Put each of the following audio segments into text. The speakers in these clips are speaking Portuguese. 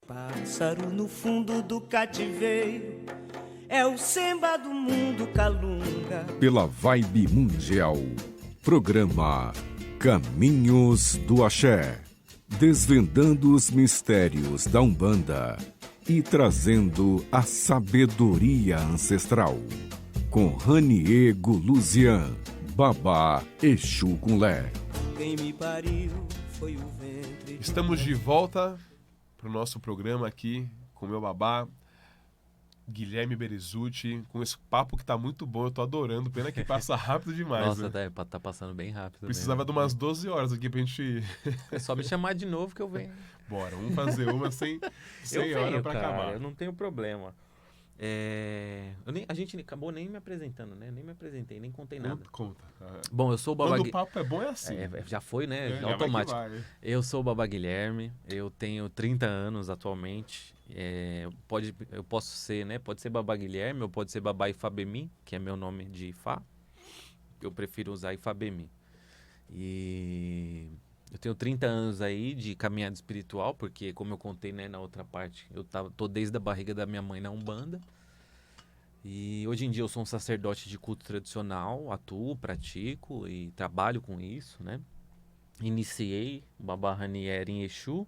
Pássaro no fundo do cativeiro, é o samba do mundo calunga. Pela Vibe Mundial, programa Caminhos do Axé, desvendando os mistérios da Umbanda e trazendo a sabedoria ancestral. Com Ranier Guluzian, Babá Exu Kunlé. Quem me pariu foi o ventre. Estamos de volta para o nosso programa aqui com o meu babá, Guilherme Berizzutti, com esse papo que tá muito bom, eu tô adorando, pena que passa rápido demais. Nossa, né? tá passando bem rápido. Precisava de umas 12 horas aqui pra gente... É só me chamar de novo que eu venho. Bora, vamos fazer uma sem hora pra cara, acabar. Eu não tenho problema. A gente acabou nem me apresentando, né? Nem me apresentei, nem contei nada. Conta. Bom, eu sou o Babá... Quando o papo é bom é assim. Já foi, né? É, automático. vai. Eu sou o Babá Guilherme, eu tenho 30 anos atualmente. Eu posso ser, né? Pode ser Babá Guilherme ou pode ser Babá Ifabemi, que é meu nome de Ifá. Eu prefiro usar Ifabemi. E eu tenho 30 anos aí de caminhada espiritual, porque como eu contei, né, na outra parte, tô desde a barriga da minha mãe na Umbanda. E hoje em dia eu sou um sacerdote de culto tradicional, atuo, pratico e trabalho com isso, né? Iniciei o Babá Ranier em Exu.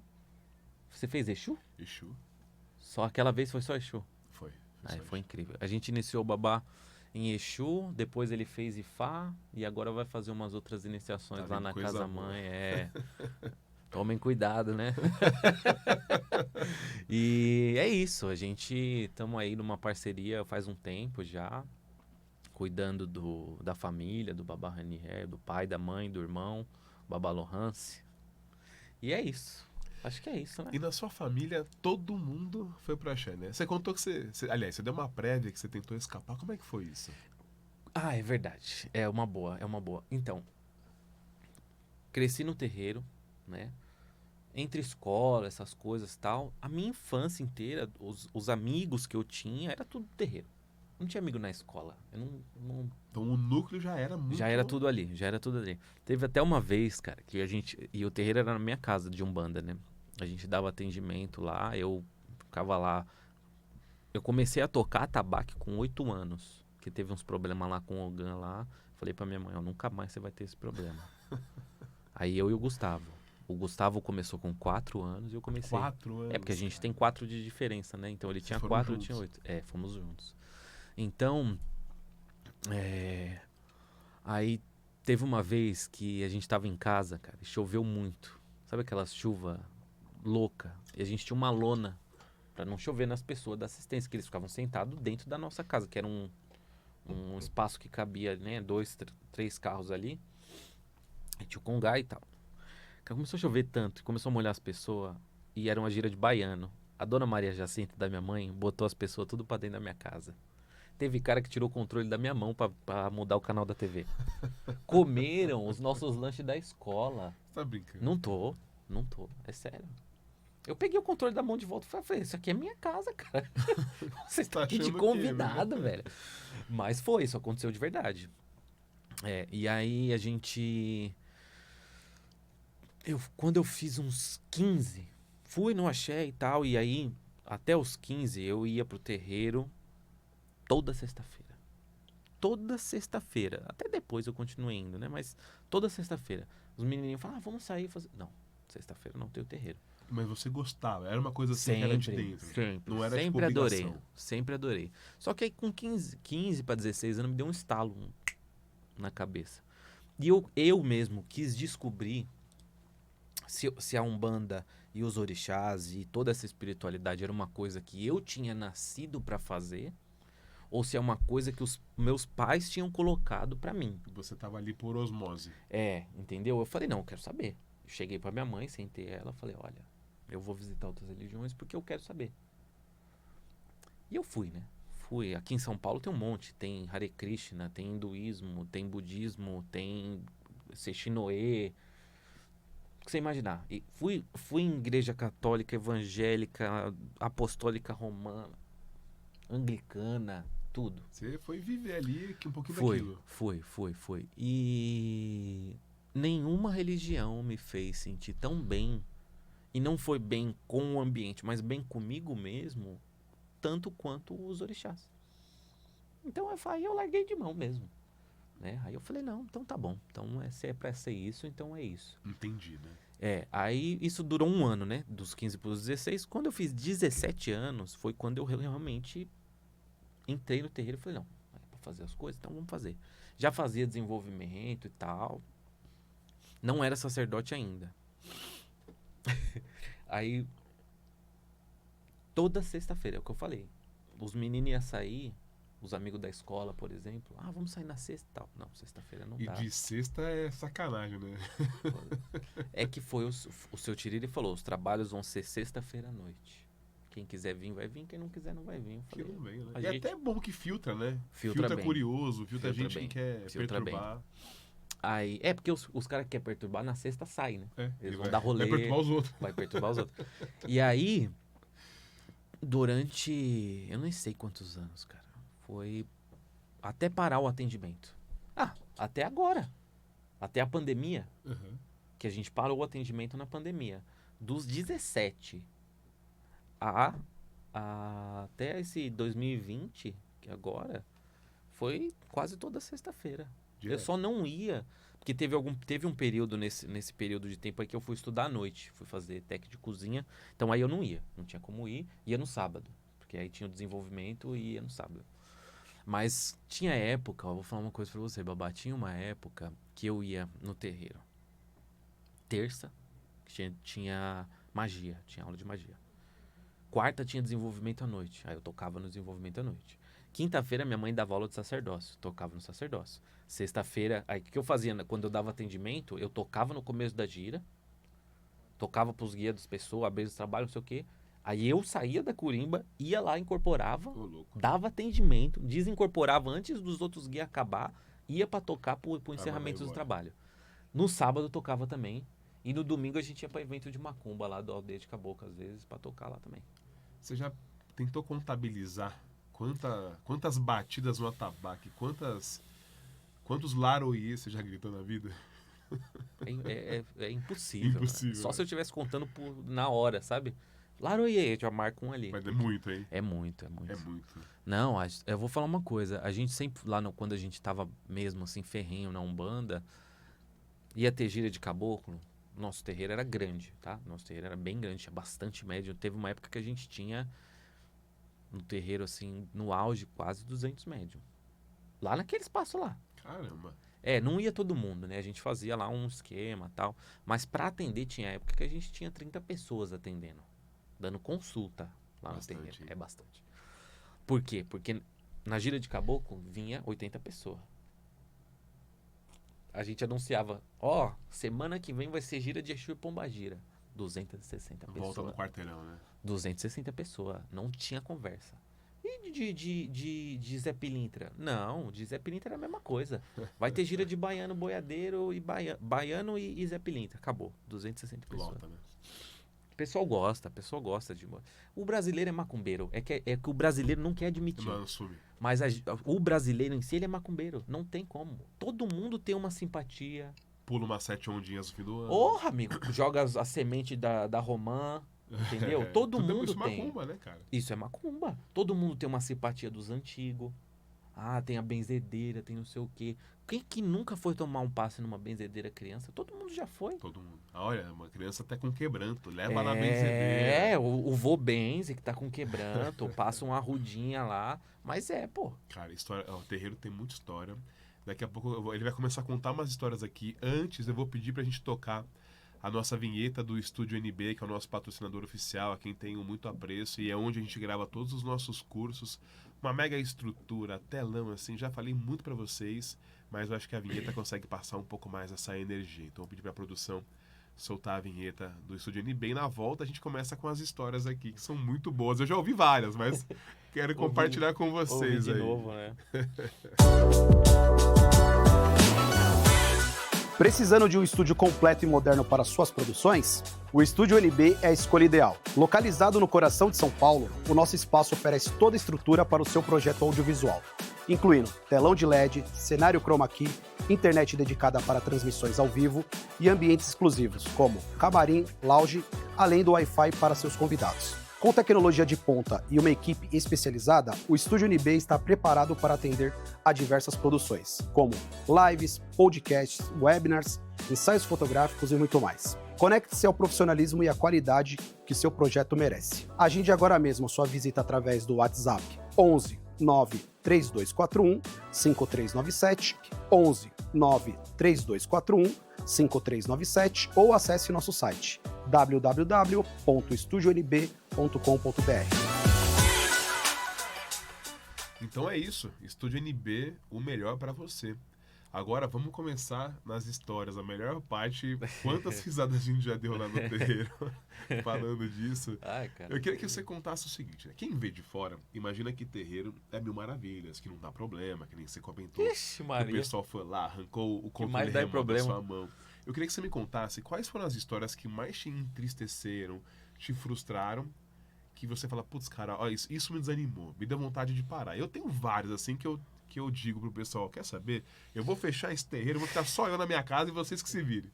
Você fez Exu? Exu. Só aquela vez foi só Exu? Foi. Foi incrível. A gente iniciou o Babá em Exu, depois ele fez Ifá e agora vai fazer umas outras iniciações lá na Casa Mãe. Tomem cuidado, né? E é isso, a gente estamos aí numa parceria faz um tempo já, cuidando da família, do Babá Ranier, do pai, da mãe, do irmão, Babá Lohance. E é isso. Acho que é isso, né? E na sua família, todo mundo foi pro Axé, né? Você contou que aliás, você deu uma prévia que você tentou escapar. Como é que foi isso? Ah, é verdade. É uma boa. Então, cresci no terreiro, né? Entre escola, essas coisas e tal. A minha infância inteira, os amigos que eu tinha, era tudo terreiro. Não tinha amigo na escola. Eu não... Então o núcleo já era muito... Já era tudo ali. Teve até uma vez, cara, que e o terreiro era na minha casa de Umbanda, né? A gente dava atendimento lá, eu ficava lá. Eu comecei a tocar tabaco com 8 anos, que teve uns problemas lá com o Ogan lá. Falei pra minha mãe, nunca mais você vai ter esse problema. Aí eu e o Gustavo. O Gustavo começou com 4 anos e eu comecei... 4 anos? Porque a gente tem 4 de diferença, né? Então ele tinha 4 e eu tinha 8. Fomos juntos. Então, aí teve uma vez que a gente tava em casa, cara, e choveu muito. Sabe aquela chuva louca? E a gente tinha uma lona pra não chover nas pessoas da assistência, que eles ficavam sentados dentro da nossa casa, que era um espaço que cabia, né, 2, 3 carros ali. E tinha o congá e tal. Começou a chover tanto, começou a molhar as pessoas, e era uma gira de baiano. A dona Maria Jacinta, da minha mãe, botou as pessoas tudo pra dentro da minha casa. Teve cara que tirou o controle da minha mão pra mudar o canal da TV. Comeram os nossos lanches da escola. Você tá brincando? Não tô. É sério. Eu peguei o controle da mão de volta e falei, isso aqui é minha casa, cara. Você está aqui de convidado, velho. Mas isso aconteceu de verdade. E aí a gente... Quando eu fiz uns 15, fui no Axé e tal, e aí até os 15 eu ia pro terreiro toda sexta-feira. Toda sexta-feira. Até depois eu continuei indo, né? Mas toda sexta-feira. Os menininhos falavam, vamos sair fazer... Não, sexta-feira não tem o terreiro. Mas você gostava? Era uma coisa assim que era de dentro? Sempre. Não era sempre tipo adorei. Sempre adorei. Só que aí com 15 para 16 anos me deu um estalo na cabeça. E eu mesmo quis descobrir se a Umbanda e os orixás e toda essa espiritualidade era uma coisa que eu tinha nascido para fazer, ou se é uma coisa que os meus pais tinham colocado para mim. Você tava ali por osmose. Entendeu? Eu falei, não, eu quero saber. Eu cheguei para minha mãe, sentei ela, falei, olha, eu vou visitar outras religiões porque eu quero saber. E eu fui, né? Aqui em São Paulo tem um monte. Tem Hare Krishna, tem hinduísmo, tem budismo, tem Sechinoe, o que você imaginar. E fui em igreja católica, evangélica, apostólica romana, anglicana, tudo. Você foi viver ali um pouquinho daquilo. Foi. E nenhuma religião me fez sentir tão bem E não foi bem com o ambiente, mas bem comigo mesmo, tanto quanto os orixás. Então aí eu larguei de mão mesmo. Né? Aí eu falei, não, então tá bom. Então se é pra ser isso, então é isso. Entendi, né? Aí isso durou 1 ano, né? Dos 15 pros 16. Quando eu fiz 17 anos, foi quando eu realmente entrei no terreiro e falei, não, é pra fazer as coisas, então vamos fazer. Já fazia desenvolvimento e tal. Não era sacerdote ainda. Aí, toda sexta-feira, é o que eu falei. Os meninos iam sair, os amigos da escola, por exemplo. Vamos sair na sexta e tal. Não, sexta-feira não dá. E de sexta é sacanagem, né? É que foi o seu Tiriri falou, os trabalhos vão ser sexta-feira à noite. Quem quiser vir, vai vir. Quem não quiser, não vai vir. Eu falei, Que não vem, né? a E gente até é bom que filtra, né? filtra bem. Curioso, filtra gente bem. que quer Filtra perturbar. Aí, porque os caras que querem perturbar na sexta saem, né? Eles vão vai, dar rolê. Vai perturbar os outros. Vai perturbar os outros. E aí, durante, eu nem sei quantos anos, cara. Foi até parar o atendimento. Até agora. Até a pandemia. Uhum. Que a gente parou o atendimento na pandemia. Dos 17 até esse 2020, que agora, foi quase toda sexta-feira. Eu só não ia, porque teve um período nesse período de tempo aí que eu fui estudar à noite, fui fazer técnica de cozinha, então aí eu não ia, não tinha como ir, ia no sábado, porque aí tinha o desenvolvimento e ia no sábado. Mas tinha época, eu vou falar uma coisa pra você, Babá, tinha uma época que eu ia no terreiro. Terça, tinha magia, tinha aula de magia. Quarta tinha desenvolvimento à noite, aí eu tocava no desenvolvimento à noite. Quinta-feira minha mãe dava aula de sacerdócio, tocava no sacerdócio. Sexta-feira, aí o que eu fazia quando eu dava atendimento? Eu tocava no começo da gira, tocava pros guias das pessoas, abria os trabalhos, não sei o quê. Aí eu saía da curimba, ia lá, incorporava, dava atendimento, desincorporava antes dos outros guias acabar, ia pra tocar pro encerramento do trabalho. No sábado eu tocava também, e no domingo a gente ia pra evento de macumba lá do Aldeia de Caboclo, às vezes, pra tocar lá também. Você já tentou contabilizar quantas batidas no atabaque, quantos laroiê você já gritou na vida? É impossível. Impossível. Só se eu estivesse contando na hora, sabe? Laroiê, já marca um ali. Mas é muito, hein? É muito. É muito. Não, eu vou falar uma coisa. A gente sempre, quando a gente tava mesmo assim, ferrenho na Umbanda, ia ter gira de caboclo. Nosso terreiro era grande, tá? Nosso terreiro era bem grande, tinha bastante médium. Teve uma época que a gente tinha no terreiro, assim, no auge, quase 200 médium. Lá naquele espaço lá. Caramba. Não ia todo mundo, né? A gente fazia lá um esquema e tal. Mas pra atender, tinha época que a gente tinha 30 pessoas atendendo. Dando consulta lá no terreiro. É bastante. Por quê? Porque na gira de caboclo vinha 80 pessoas. A gente anunciava, semana que vem vai ser gira de Exu e Pombagira. 260 pessoas. Volta no quarteirão, né? 260 pessoas. Não tinha conversa. E de Zé Pilintra? Não, de Zé Pilintra era a mesma coisa. Vai ter gira de baiano, boiadeiro e baiano e Zé Pilintra. Acabou. 260 pessoas. Volta, né? O pessoal gosta de... O brasileiro é macumbeiro. É que o brasileiro não quer admitir. Não assume. Mas o brasileiro em si, ele é macumbeiro. Não tem como. Todo mundo tem uma simpatia. Pula umas 7 ondinhas no fim do ano. Porra, amigo. Joga a semente da romã. Entendeu? Todo mundo isso tem. Isso é macumba, né, cara? Isso é macumba. Todo mundo tem uma simpatia dos antigos. Tem a benzedeira, tem não sei o quê. Quem que nunca foi tomar um passe numa benzedeira criança? Todo mundo já foi. Todo mundo. Olha, uma criança até com quebranto. Leva na benzedeira. O vô benze que tá com quebranto. Passa uma arrudinha lá. Mas pô. Cara, o terreiro tem muita história. Daqui a pouco ele vai começar a contar umas histórias aqui. Antes eu vou pedir pra gente tocar a nossa vinheta do Estúdio NB, que é o nosso patrocinador oficial, a quem tenho muito apreço, e é onde a gente grava todos os nossos cursos. Uma mega estrutura, telão, assim, já falei muito pra vocês, mas eu acho que a vinheta consegue passar um pouco mais essa energia. Então eu vou pedir pra produção soltar a vinheta do Estúdio NB, e na volta a gente começa com as histórias aqui, que são muito boas. Eu já ouvi várias, mas quero compartilhar com vocês aí. De aí. novo, né? Precisando de um estúdio completo e moderno para suas produções? O Estúdio NB é a escolha ideal. Localizado no coração de São Paulo, o nosso espaço oferece toda a estrutura para o seu projeto audiovisual. incluindo telão de LED, cenário chroma key, internet dedicada para transmissões ao vivo e ambientes exclusivos, como camarim, lounge, além do Wi-Fi para seus convidados. Com tecnologia de ponta e uma equipe especializada, o Estúdio NB está preparado para atender a diversas produções, como lives, podcasts, webinars, ensaios fotográficos e muito mais. Conecte-se ao profissionalismo e à qualidade que seu projeto merece. Agende agora mesmo sua visita através do WhatsApp 11 93241 5397, 11 93241 5397 ou acesse nosso site www.estudionb.com.br. Então é isso. Estúdio NB, o melhor para você. Agora vamos começar nas histórias. A melhor parte, quantas risadas a gente já deu lá no terreiro falando disso. Ai, cara. Eu queria que você contasse o seguinte, né? Quem vê de fora, imagina que terreiro é mil maravilhas, que não dá problema, que nem você comentou. Ixi, Que o Maria. pessoal foi lá, arrancou o controle mais dá remoto da problema? sua mão. Eu queria que você me contasse quais foram as histórias que mais te entristeceram, te frustraram, que você fala, putz, cara, ó, isso me desanimou, me deu vontade de parar. Eu tenho vários, assim, que eu digo pro pessoal, quer saber? Eu vou fechar esse terreiro, vou ficar só eu na minha casa e vocês que se virem.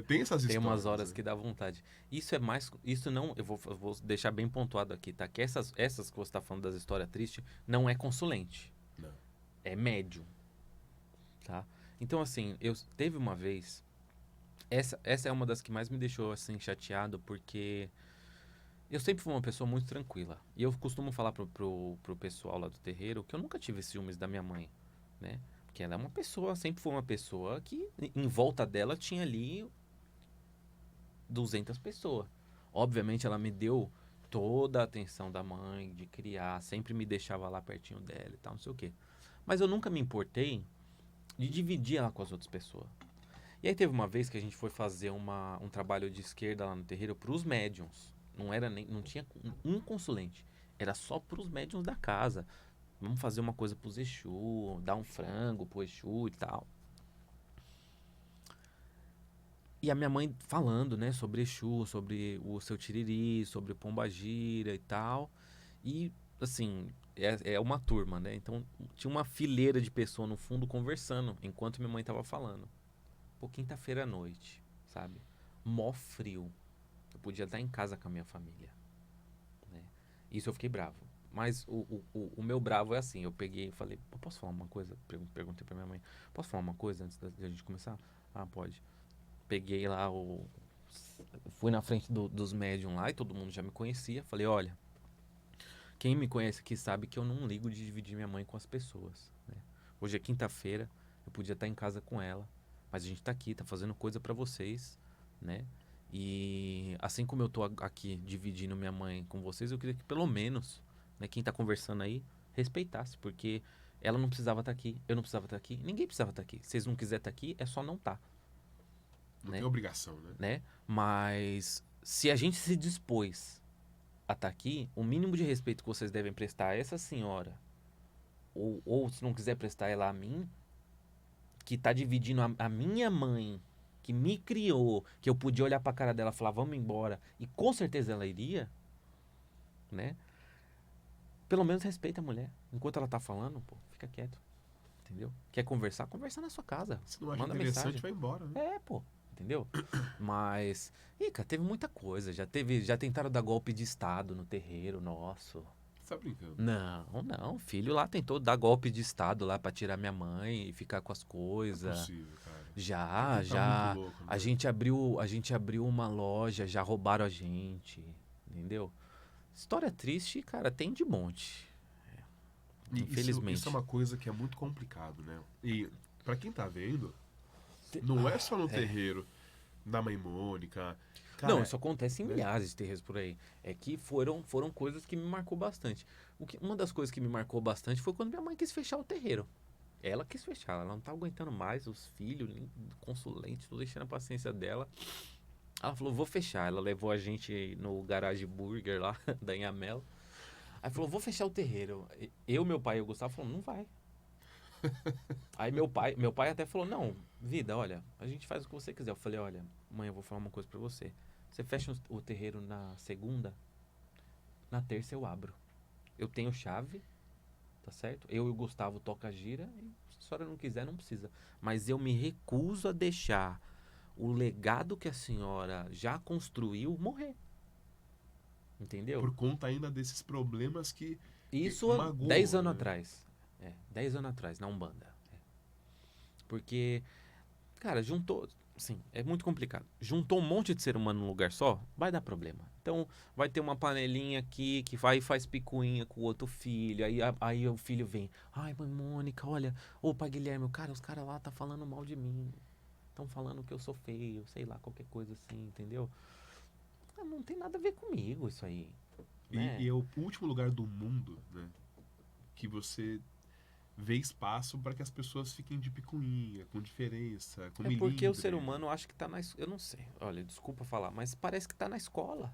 Tem essas Tem histórias. umas horas né? que dá vontade. Isso é mais. Isso não. Eu vou deixar bem pontuado aqui, tá? Que essas que você tá falando das histórias tristes não é consulente. Não. É médium. Tá? Então, assim, teve uma vez. Essa é uma das que mais me deixou assim chateado, porque eu sempre fui uma pessoa muito tranquila. E eu costumo falar pro pessoal lá do terreiro que eu nunca tive ciúmes da minha mãe, né? Porque ela é uma pessoa, sempre foi uma pessoa que em volta dela tinha ali 200 pessoas. Obviamente ela me deu toda a atenção da mãe, de criar, sempre me deixava lá pertinho dela e tal, não sei o quê. Mas eu nunca me importei de dividir ela com as outras pessoas. E aí teve uma vez que a gente foi fazer um trabalho de esquerda lá no terreiro pros médiums. Não tinha um consulente. Era só pros médiums da casa. Vamos fazer uma coisa pros Exu, dar um frango pro Exu e tal. E a minha mãe falando, né, sobre Exu, sobre o seu Tiriri, sobre o Pombagira e tal. E, assim, é uma turma, né? Então, tinha uma fileira de pessoas no fundo conversando, enquanto minha mãe tava falando. Pô, quinta-feira à noite, sabe? Mó frio. Eu podia estar em casa com a minha família, né? Isso eu fiquei bravo. Mas o meu bravo é assim, eu peguei e falei, posso falar uma coisa? Perguntei pra minha mãe, posso falar uma coisa antes da gente começar? Ah, pode. Peguei lá fui na frente dos médiums lá e todo mundo já me conhecia. Falei, olha, quem me conhece aqui sabe que eu não ligo de dividir minha mãe com as pessoas, né? Hoje é quinta-feira, eu podia estar em casa com ela, mas a gente tá aqui, tá fazendo coisa pra vocês, né? E assim como eu tô aqui dividindo minha mãe com vocês, eu queria que pelo menos, né, quem tá conversando aí, respeitasse, porque ela não precisava estar aqui, eu não precisava estar aqui, ninguém precisava estar aqui. Se vocês não quiserem estar aqui, é só não estar. Não Né? tem obrigação, né? Mas se a gente se dispôs a estar aqui, o mínimo de respeito que vocês devem prestar a essa senhora, ou se não quiser prestar ela a mim, que tá dividindo a minha mãe, que me criou, que eu podia olhar pra cara dela e falar, vamos embora, e com certeza ela iria, né? Pelo menos respeita a mulher. Enquanto ela tá falando, pô, fica quieto. Entendeu? Quer conversar? Conversa na sua casa. Se não acha Manda interessante, mensagem. vai embora, né? Pô. Entendeu? Mas, cara, teve muita coisa. Já tentaram dar golpe de Estado no terreiro nosso. Você tá brincando? Não. O filho lá tentou dar golpe de Estado lá pra tirar minha mãe e ficar com as coisas. Não é possível, cara. Já. Muito louco, né? A gente abriu uma loja, já roubaram a gente. Entendeu? História triste, cara, tem de monte. Infelizmente. Isso é uma coisa que é muito complicado, né? E pra quem tá vendo, não é só no terreiro da Mãe Mônica. Cara, não, isso acontece em milhares de terreiros por aí. É que foram coisas que me marcou bastante. Uma das coisas que me marcou bastante foi quando minha mãe quis fechar o terreiro. Ela quis fechar, ela não tá aguentando mais, os filhos, consulente, tudo deixando a paciência dela. Ela falou, vou fechar. Ela levou a gente no Garage Burger lá, da Inhamela. Aí falou, vou fechar o terreiro. Meu pai e o Gustavo falaram, não vai. Aí meu pai até falou, não, vida, olha, a gente faz o que você quiser. Eu falei, olha, mãe, eu vou falar uma coisa pra você. Você fecha o terreiro na segunda, na terça eu abro. Eu tenho chave, tá certo? Eu e o Gustavo toca gira e se a senhora não quiser, não precisa. Mas eu me recuso a deixar o legado que a senhora já construiu morrer. Entendeu? Por conta ainda desses problemas que Isso magoam, 10 anos né? atrás. 10 anos atrás, na Umbanda. Porque, cara, juntou. Sim, é muito complicado. Juntou um monte de ser humano num lugar só, vai dar problema. Então, vai ter uma panelinha aqui que vai e faz picuinha com o outro filho. Aí o filho vem. Ai, mãe Mônica, olha. Ô, pai Guilherme, cara, os caras lá tá falando mal de mim. Estão falando que eu sou feio, sei lá, qualquer coisa assim, entendeu? Não tem nada a ver comigo isso aí. Né? E é o último lugar do mundo, né, que você vê espaço para que as pessoas fiquem de picuinha, com diferença, com É porque milímetro. o ser humano acha que tá na escola. Eu não sei, olha, desculpa falar, mas parece que tá na escola.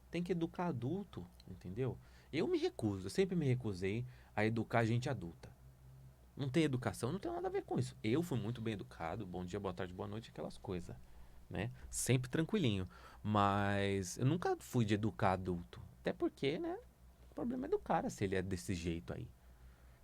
Tem que educar adulto, entendeu? Eu me recuso, eu sempre me recusei a educar gente adulta. Não tem educação, não tem nada a ver com isso. Eu fui muito bem educado, bom dia, boa tarde, boa noite, aquelas coisas, né? Sempre tranquilinho. Mas eu nunca fui de educar adulto. Até porque, né? O problema é do cara se ele é desse jeito aí.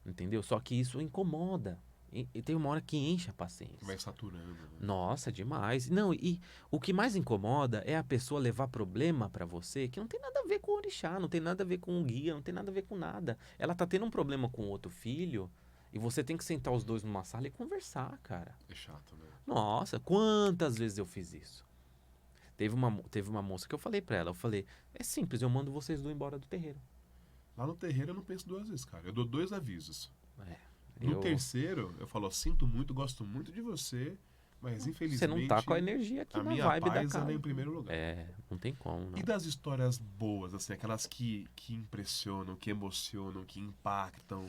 Entendeu? Só que isso incomoda. E tem uma hora que enche a paciência. Vai saturando. Né? Nossa, demais. Não, e o que mais incomoda é a pessoa levar problema pra você que não tem nada a ver com o orixá, não tem nada a ver com o guia, não tem nada a ver com nada. Ela tá tendo um problema com outro filho e você tem que sentar os dois numa sala e conversar, cara. É chato, né? Nossa, quantas vezes eu fiz isso? Teve uma moça que eu falei pra ela, eu falei, é simples, eu mando vocês dois embora do terreiro. Lá no terreiro eu não penso duas vezes, cara. Eu dou 2 avisos. É, No terceiro, eu falo, ó, sinto muito, gosto muito de você, mas infelizmente... Você não tá com a energia aqui a na minha vibe da paz casa. ela é em primeiro lugar. É, não tem como, não. E das histórias boas, assim, aquelas que impressionam, que emocionam, que impactam?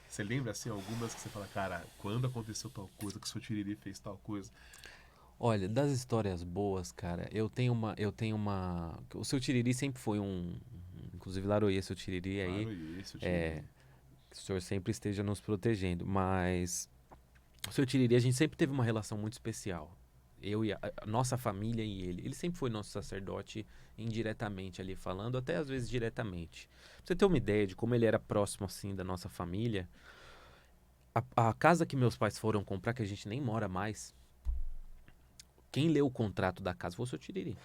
Você lembra, assim, algumas que você fala, cara, quando aconteceu tal coisa, que o seu Tiriri fez tal coisa? Olha, das histórias boas, cara, eu tenho uma... O seu Tiriri sempre foi inclusive, Laroia, seu Tiriri aí... Claro, e esse, o Tiriri. Que o senhor sempre esteja nos protegendo, mas... O seu Tiriri, a gente sempre teve uma relação muito especial. Eu e a nossa família e ele. Ele sempre foi nosso sacerdote indiretamente ali falando, até às vezes diretamente. Pra você ter uma ideia de como ele era próximo, assim, da nossa família, a casa que meus pais foram comprar, que a gente nem mora mais, quem leu o contrato da casa foi o seu Tiriri.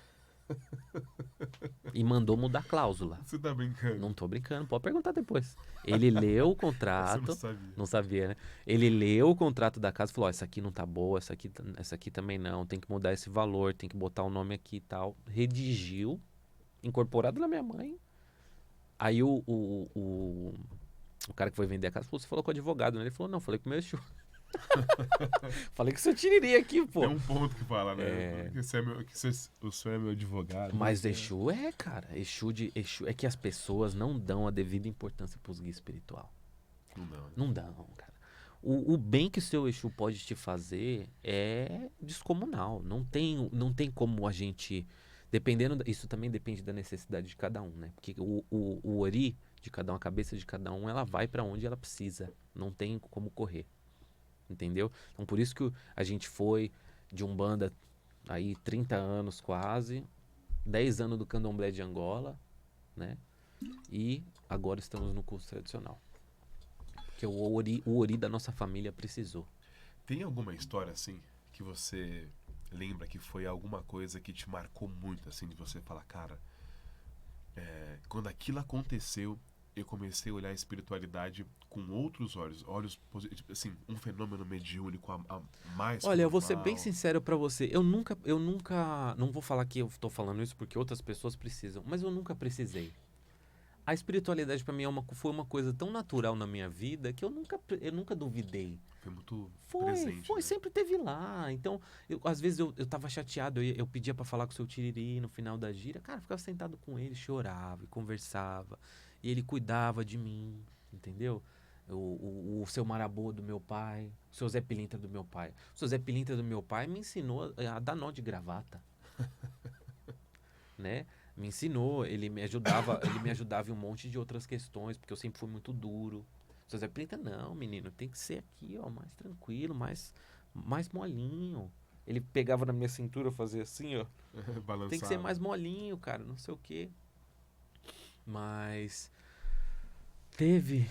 E mandou mudar a cláusula. Você tá brincando? Não tô brincando, pode perguntar depois. Ele leu o Você contrato. não sabia. Não sabia, né? Ele leu o contrato da casa e falou: ó, essa aqui não tá boa, essa aqui também não, tem que mudar esse valor, tem que botar o nome aqui e tal. Redigiu, incorporado na minha mãe. Aí o cara que foi vender a casa falou: você falou com o advogado, né? Ele falou: não, falei com o meu Exu. Falei que o seu Tiriri aqui, pô. Tem um ponto que fala, né? Que o senhor é meu advogado. Mas Exu cara. Exu é que as pessoas não dão a devida importância pros guias espiritual. Não dá, né? Não dão, cara. O bem que o seu Exu pode te fazer é descomunal. Não tem como a gente... Isso também depende da necessidade de cada um, né? Porque o ori de cada um, a cabeça de cada um, ela vai pra onde ela precisa. Não tem como correr. Entendeu? Então por isso que a gente foi de Umbanda aí 30 anos quase, 10 anos do Candomblé de Angola, né? E agora estamos no curso tradicional. Que o ori da nossa família precisou. Tem alguma história, assim, que você lembra que foi alguma coisa que te marcou muito, assim, de você falar, cara, quando aquilo aconteceu, eu comecei a olhar a espiritualidade com outros olhos positivos, assim, um fenômeno mediúnico a mais. Olha, eu vou ser normal. bem sincero pra você. Eu nunca, não vou falar que eu tô falando isso porque outras pessoas precisam, mas eu nunca precisei. A espiritualidade pra mim foi uma coisa tão natural na minha vida que eu nunca duvidei. Foi muito presente. Foi, né? sempre teve lá. Então, às vezes eu tava chateado, eu pedia pra falar com o seu Tiriri no final da gira. Cara, eu ficava sentado com ele, chorava e conversava. E ele cuidava de mim, entendeu? O seu Marabô do meu pai, o seu Zé Pilintra do meu pai. O seu Zé Pilintra do meu pai me ensinou a dar nó de gravata. Né? Me ensinou, ele me ajudava em um monte de outras questões, porque eu sempre fui muito duro. O seu Zé Pilintra, não, menino, tem que ser aqui, ó, mais tranquilo, mais molinho. Ele pegava na minha cintura, fazia assim, ó. Balançava. Tem que ser mais molinho, cara, não sei o quê. Mas Teve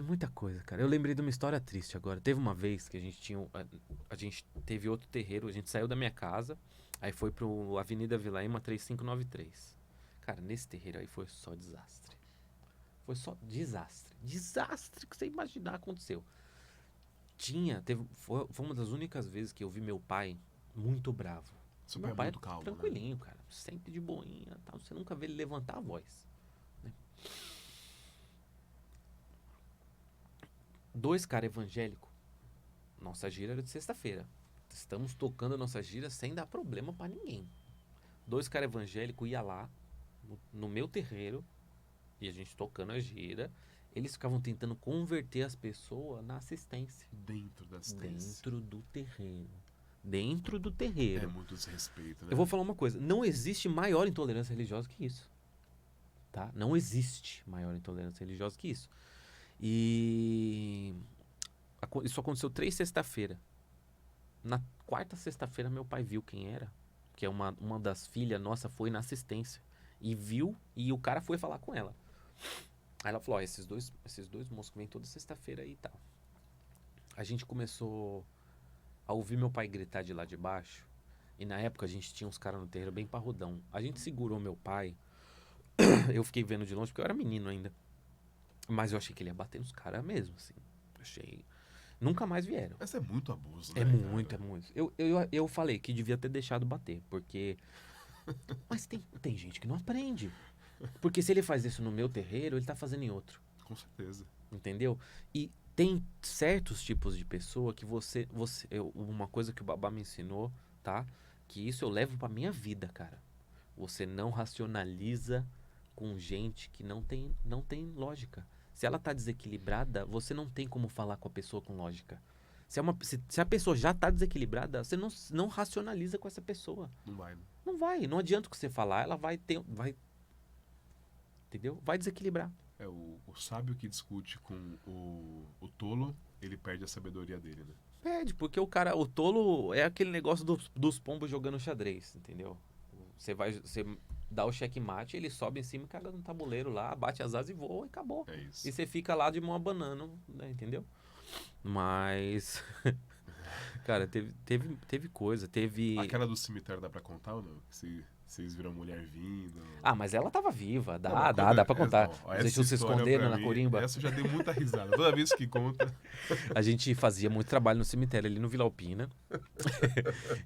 muita coisa, cara. Eu lembrei de uma história triste agora. Teve uma vez que a gente tinha. A gente teve outro terreiro, a gente saiu da minha casa, aí foi pro Avenida Vilaema 3593. Cara, nesse terreiro aí foi só desastre. Foi só desastre. Desastre que você imaginar aconteceu. Foi uma das únicas vezes que eu vi meu pai muito bravo. Seu Meu pai pai é muito calmo, tranquilinho, cara. Sempre de boinha, tal. Você nunca vê ele levantar a voz. Né? 2 caras evangélicos. Nossa gira era de sexta-feira. Estamos tocando a nossa gira sem dar problema pra ninguém. 2 caras evangélicos iam lá, no meu terreiro, e a gente tocando a gira. Eles ficavam tentando converter as pessoas na assistência. Dentro da assistência. Dentro do terreiro. Dentro do terreiro. É muito desrespeito, né? Eu vou falar uma coisa. Não existe maior intolerância religiosa que isso. Tá? Não existe maior intolerância religiosa que isso. E isso aconteceu 3 sexta-feira. Na 4ª sexta-feira, meu pai viu quem era. Que é uma das filhas nossa foi na assistência. E viu, e o cara foi falar com ela. Aí ela falou, esses dois moços que vêm toda sexta-feira aí e tal. A gente começou a ouvir meu pai gritar de lá de baixo. E na época a gente tinha uns caras no terreiro bem parrudão. A gente segurou meu pai. Eu fiquei vendo de longe porque eu era menino ainda. Mas eu achei que ele ia bater nos caras mesmo, assim. Achei. Nunca mais vieram. Mas é muito abuso, né? É muito, é muito. Eu falei que devia ter deixado bater, porque. Mas tem gente que não aprende. Porque se ele faz isso no meu terreiro, ele tá fazendo em outro. Com certeza. Entendeu? E tem certos tipos de pessoa que uma coisa que o babá me ensinou, tá? Que isso eu levo pra minha vida, cara. Você não racionaliza com gente que não tem lógica. Se ela tá desequilibrada, você não tem como falar com a pessoa com lógica. Se a pessoa já tá desequilibrada, você não racionaliza com essa pessoa. Não vai, né? Não vai. Não adianta o que você falar, ela vai. Entendeu? Vai desequilibrar. É, o sábio que discute com o tolo, ele perde a sabedoria dele, né? Perde, porque o tolo é aquele negócio dos pombos jogando xadrez, entendeu? Você dá o checkmate, ele sobe em cima e caga no tabuleiro lá, bate as asas e voa e acabou. É isso. E você fica lá de mão abanando, né, entendeu? Mas, cara, teve coisa, teve... Aquela do cemitério dá pra contar ou não? Se vocês viram a mulher vindo... Ah, mas ela tava viva, Não, dá pra contar. essa Deixou se história escondendo pra na mim, corimba. Essa eu já dei muita risada. Toda vez que conta... A gente fazia muito trabalho no cemitério ali no Vila Alpina.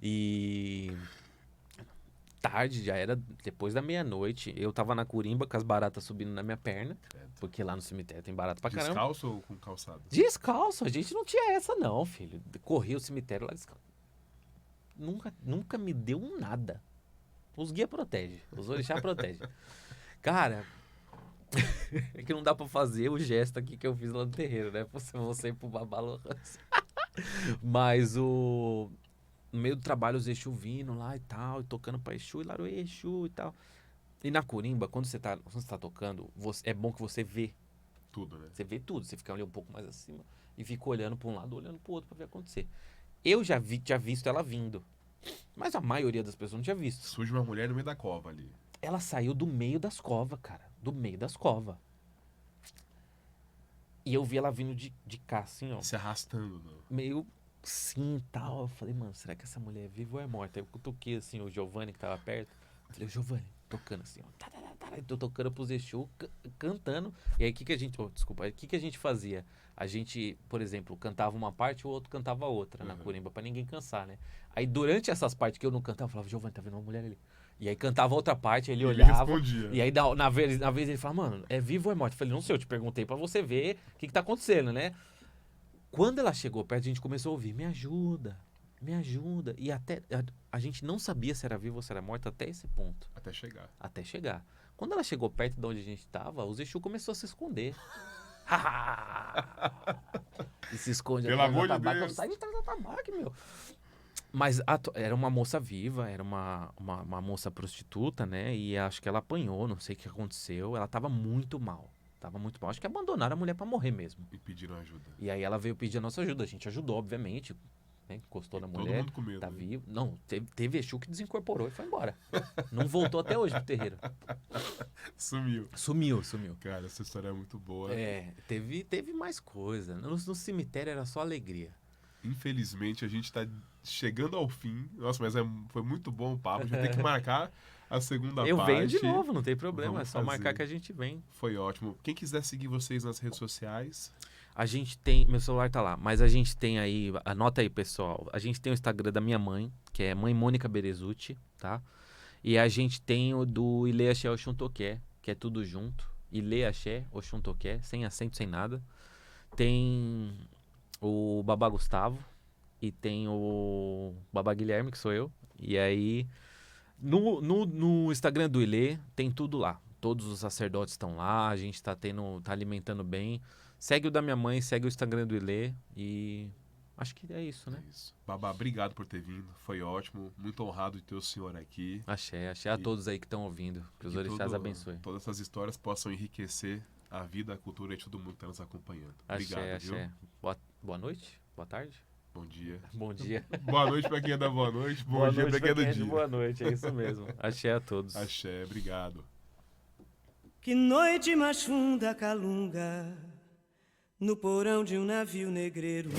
E... tarde, já era depois da meia-noite. Eu tava na corimba com as baratas subindo na minha perna. Porque lá no cemitério tem barata pra caramba. Descalço ou com calçado? Descalço, a gente não tinha essa não, filho. Corria o cemitério lá descalço. Nunca me deu nada. Os guia protegem, os orixá protegem. Cara, é que não dá pra fazer o gesto aqui que eu fiz lá no terreiro, né? Você ir pro babalo. Mas no meio do trabalho, os Exu vindo lá e tal, e tocando pra Exu, e Laroê, Exu e tal. E na corimba, quando você tá tocando, é bom que você vê. Tudo, né? Você vê tudo, você fica ali um pouco mais acima e fica olhando pra um lado, olhando pro outro pra ver acontecer. Eu já tinha visto ela vindo, mas a maioria das pessoas não tinha visto. Surge uma mulher no meio da cova ali. Ela saiu do meio das covas, cara. Do meio das covas. E eu vi ela vindo de cá, assim, ó. Se arrastando, não. Meio sim e tal. Eu falei, mano, será que essa mulher é viva ou é morta? Aí eu toquei assim, o Giovanni que tava perto. Eu falei, Giovanni, tocando assim, ó. Eu tô tocando pros Exu, cantando. E aí o que a gente. Oh, desculpa, aí o que a gente fazia? A gente, por exemplo, cantava uma parte, o outro cantava outra na corimba, pra ninguém cansar, né? Aí durante essas partes que eu não cantava, eu falava, Giovanni, tá vendo uma mulher ali? E aí cantava outra parte, ele olhava. Respondia. E aí na vez ele falava, mano, é vivo ou é morto? Eu falei, não sei, eu te perguntei pra você ver o que tá acontecendo, né? Quando ela chegou perto, a gente começou a ouvir, me ajuda, me ajuda. E até a gente não sabia se era viva ou se era morta até esse ponto. Até chegar. Até chegar. Quando ela chegou perto de onde a gente tava, os Exu começou a se esconder. E se esconde. Pelo amor de Deus. Sai de trás da tabaco, meu. Mas era uma moça viva, era uma moça prostituta, né? E acho que ela apanhou, não sei o que aconteceu. Ela tava muito mal. Tava muito mal. Acho que abandonaram a mulher pra morrer mesmo. E pediram ajuda. E aí ela veio pedir a nossa ajuda. A gente ajudou, obviamente. né? Encostou na Todo mulher. mundo com medo, Tá né? vivo. Não, teve Exu que desincorporou e foi embora. Não voltou até hoje pro terreiro. Sumiu. Sumiu. Cara, essa história é muito boa. Teve mais coisa. No cemitério era só alegria. Infelizmente, a gente tá chegando ao fim. Nossa, mas foi muito bom o papo. A gente vai ter que marcar a segunda Eu parte. venho de novo, não tem problema. Vamos É só fazer. marcar que a gente vem. Foi ótimo. Quem quiser seguir vocês nas redes sociais, A gente tem. Meu celular tá lá, mas a gente tem aí. Anota aí, pessoal. A gente tem o Instagram da minha mãe, que é Mãe Mônica Berezutti, tá? E a gente tem o do Ile Axé Oxuntoqué, que é tudo junto. Ile Axé Oxuntoqué, sem acento, sem nada. Tem o Babá Gustavo e tem o Babá Guilherme, que sou eu. E aí, no Instagram do Ile, tem tudo lá. Todos os sacerdotes estão lá, a gente tá alimentando bem. Segue o da minha mãe, segue o Instagram do Ile e acho que é isso, né? é isso. Babá, obrigado por ter vindo. Foi ótimo. Muito honrado de ter o senhor aqui. Axé a todos aí que estão ouvindo. Que os Que orixás abençoem. todas essas histórias possam enriquecer a vida, a cultura de todo mundo que está nos acompanhando. Axé, Obrigado, viu? axé. Boa noite? Boa tarde? Bom dia. Bom dia. Boa noite para quem é da boa noite. Bom Boa dia noite para quem é do quem de dia. boa noite, é isso mesmo. Axé a todos. Axé, obrigado. Que noite mais funda, calunga, no porão de um navio negreiro.